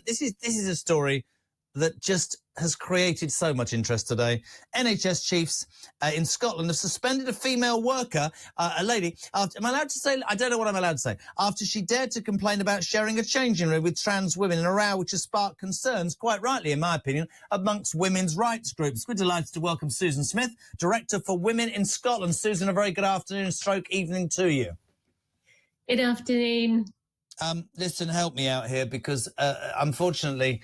this is a story that just has created so much interest today. NHS chiefs in Scotland have suspended a female worker, a lady. Am I allowed to say? I don't know what I'm allowed to say. After she dared to complain about sharing a changing room with trans women in a row which has sparked concerns, quite rightly, in my opinion, amongst women's rights groups. We're delighted to welcome Susan Smith, Director for Women in Scotland. Susan, a very good afternoon, stroke evening to you. Good afternoon. Listen, help me out here because, unfortunately,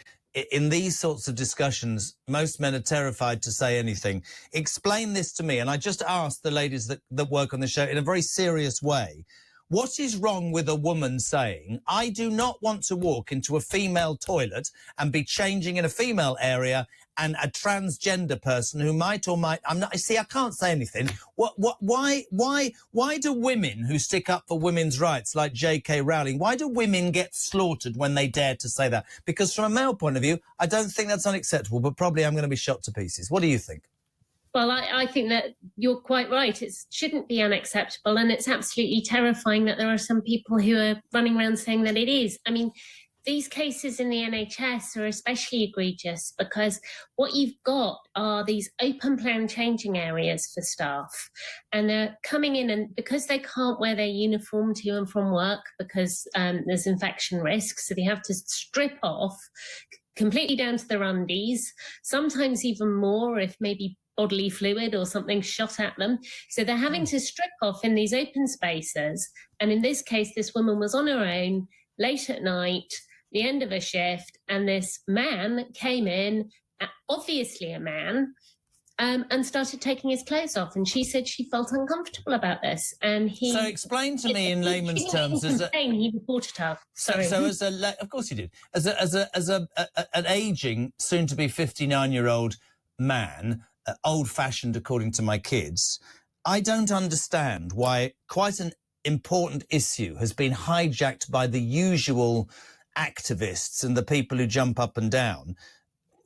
in these sorts of discussions, most men are terrified to say anything. Explain this to me, and I just asked the ladies that work on the show in a very serious way. What is wrong with a woman saying, I do not want to walk into a female toilet and be changing in a female area, and a transgender person who might or might, I can't say anything. Why do women who stick up for women's rights, like J.K. Rowling, why do women get slaughtered when they dare to say that? Because from a male point of view, I don't think that's unacceptable, but probably I'm going to be shot to pieces. What do you think? Well, I think that you're quite right. It shouldn't be unacceptable, and it's absolutely terrifying that there are some people who are running around saying that it is. I mean, these cases in the NHS are especially egregious because what you've got are these open plan changing areas for staff, and they're coming in, and because they can't wear their uniform to and from work because there's infection risk, so they have to strip off completely down to their undies, sometimes even more if maybe bodily fluid or something shot at them. So they're having to strip off in these open spaces. And in this case, this woman was on her own late at night, the end of a shift, and this man came in, obviously a man, and started taking his clothes off. And she said she felt uncomfortable about this. And he... So explain to me in layman's terms. He reported her. Sorry. So as of course he did. As an aging, soon to be 59-year-old man, old-fashioned according to my kids, I don't understand why quite an important issue has been hijacked by the usual activists and the people who jump up and down.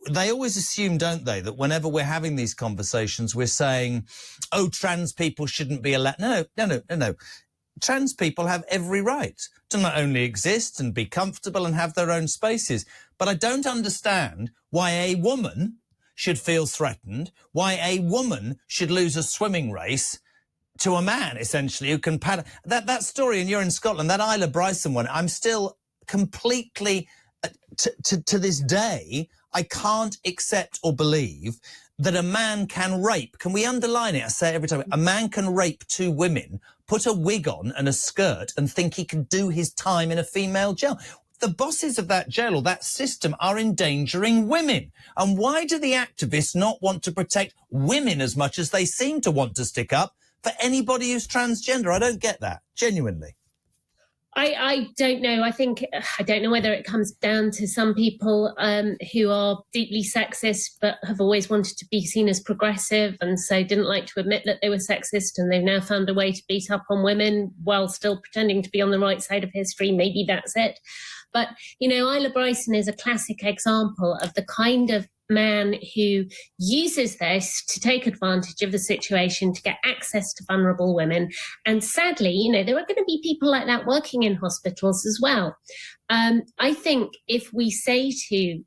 They always assume, don't they, that whenever we're having these conversations, we're saying, oh, trans people shouldn't be allowed. No. Trans people have every right to not only exist and be comfortable and have their own spaces. But I don't understand why a woman should feel threatened, why a woman should lose a swimming race to a man, essentially, who can paddle. That story, and you're in Scotland, that Isla Bryson one, I'm still completely, to this day, I can't accept or believe that a man can rape. Can we underline it? I say it every time. A man can rape two women, put a wig on and a skirt and think he can do his time in a female jail. The bosses of that jail or that system are endangering women. And why do the activists not want to protect women as much as they seem to want to stick up for anybody who's transgender? I don't get that, genuinely. I don't know. I don't know whether it comes down to some people who are deeply sexist but have always wanted to be seen as progressive and so didn't like to admit that they were sexist, and they've now found a way to beat up on women while still pretending to be on the right side of history. Maybe that's it. But, you know, Isla Bryson is a classic example of the kind of man who uses this to take advantage of the situation to get access to vulnerable women. And sadly, you know, there are going to be people like that working in hospitals as well. I think if we say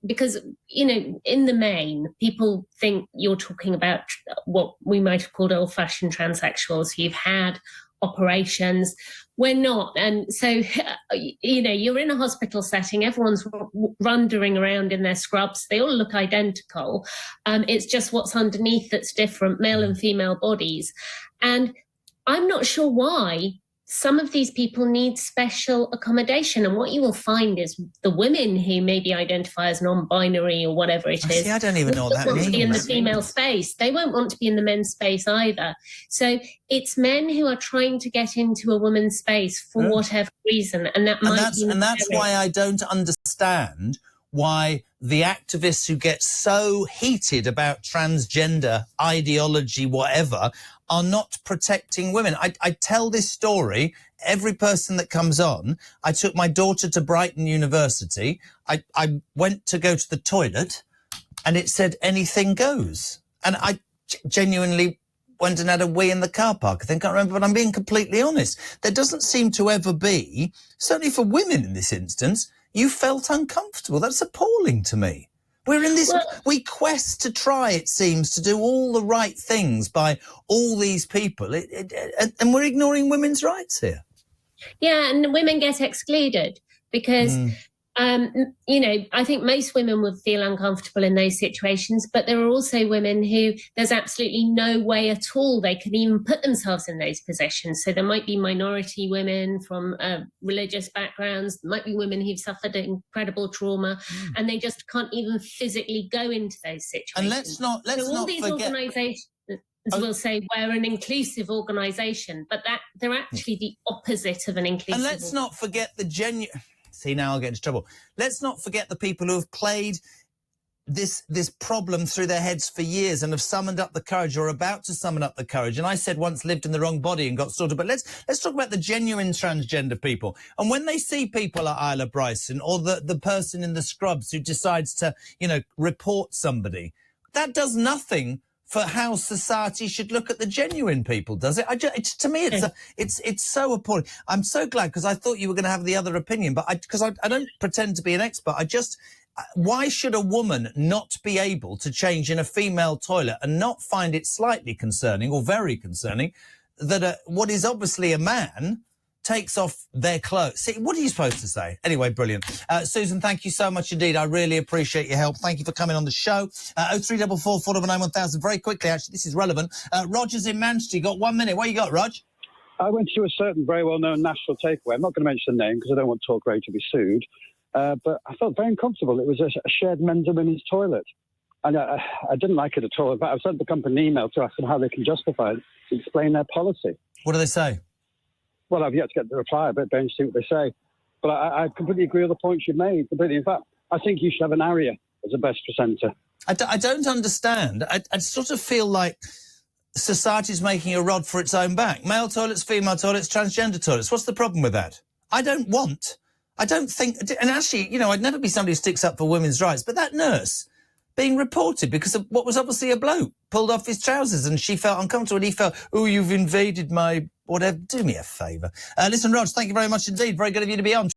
because, you know, in the main, people think you're talking about what we might have called old-fashioned transsexuals who've had operations. We're not. And so, you know, you're in a hospital setting, everyone's wandering around in their scrubs, they all look identical. It's just what's underneath that's different, male and female bodies. And I'm not sure why some of these people need special accommodation. And what you will find is the women who maybe identify as non-binary or whatever it is. See, I don't even know what that means. Want to be in the female space. They won't want to be in the men's space either. So it's men who are trying to get into a woman's space for whatever reason. And that's why I don't understand why the activists who get so heated about transgender ideology, whatever, are not protecting women. I tell this story, every person that comes on. I took my daughter to Brighton University. I went to go to the toilet and it said anything goes. And I genuinely went and had a wee in the car park. I think I remember, but I'm being completely honest. There doesn't seem to ever be, certainly for women in this instance, you felt uncomfortable. That's appalling to me. We're in this, we quest to try, it seems, to do all the right things by all these people, and we're ignoring women's rights here. Yeah, and women get excluded because, I think most women would feel uncomfortable in those situations, but there are also women who there's absolutely no way at all they can even put themselves in those positions. So there might be minority women from religious backgrounds, there might be women who've suffered incredible trauma, and they just can't even physically go into those situations. And let's not forget, organisations will say we're an inclusive organisation, but that they're actually the opposite of an inclusive. And let's not forget the genuine. See, now I'll get into trouble. Let's not forget the people who have played this problem through their heads for years and have summoned up the courage or are about to summon up the courage. And I said once lived in the wrong body and got sorted. But let's talk about the genuine transgender people. And when they see people at Isla Bryson or the person in the scrubs who decides to, report somebody, that does nothing for how society should look at the genuine people, does it? To me, it's so appalling. I'm so glad, because I thought you were going to have the other opinion, but because I don't pretend to be an expert. Why should a woman not be able to change in a female toilet and not find it slightly concerning or very concerning that what is obviously a man takes off their clothes? See, what are you supposed to say? Anyway, brilliant. Susan, thank you so much indeed. I really appreciate your help. Thank you for coming on the show. 0344 499 1000. Very quickly, actually, this is relevant. Roger's in Manchester. You got 1 minute. What you got, Rog? I went to a certain very well-known national takeaway. I'm not going to mention the name because I don't want Talk Radio to be sued. But I felt very uncomfortable. It was a shared men's and women's toilet. And I didn't like it at all. In fact, I've sent the company an email to ask them how they can justify it, to explain their policy. What do they say? Well, I've yet to get the reply, but then see what they say. But I completely agree with the points you've made. Completely. In fact, I think you should have an area as a best presenter. I don't understand. I sort of feel like society's making a rod for its own back. Male toilets, female toilets, transgender toilets. What's the problem with that? I don't think, and actually, I'd never be somebody who sticks up for women's rights, but that nurse being reported because of what was obviously a bloke pulled off his trousers and she felt uncomfortable and he felt, oh, you've invaded my whatever. Do me a favour. Listen, Rog, thank you very much indeed. Very good of you to be on.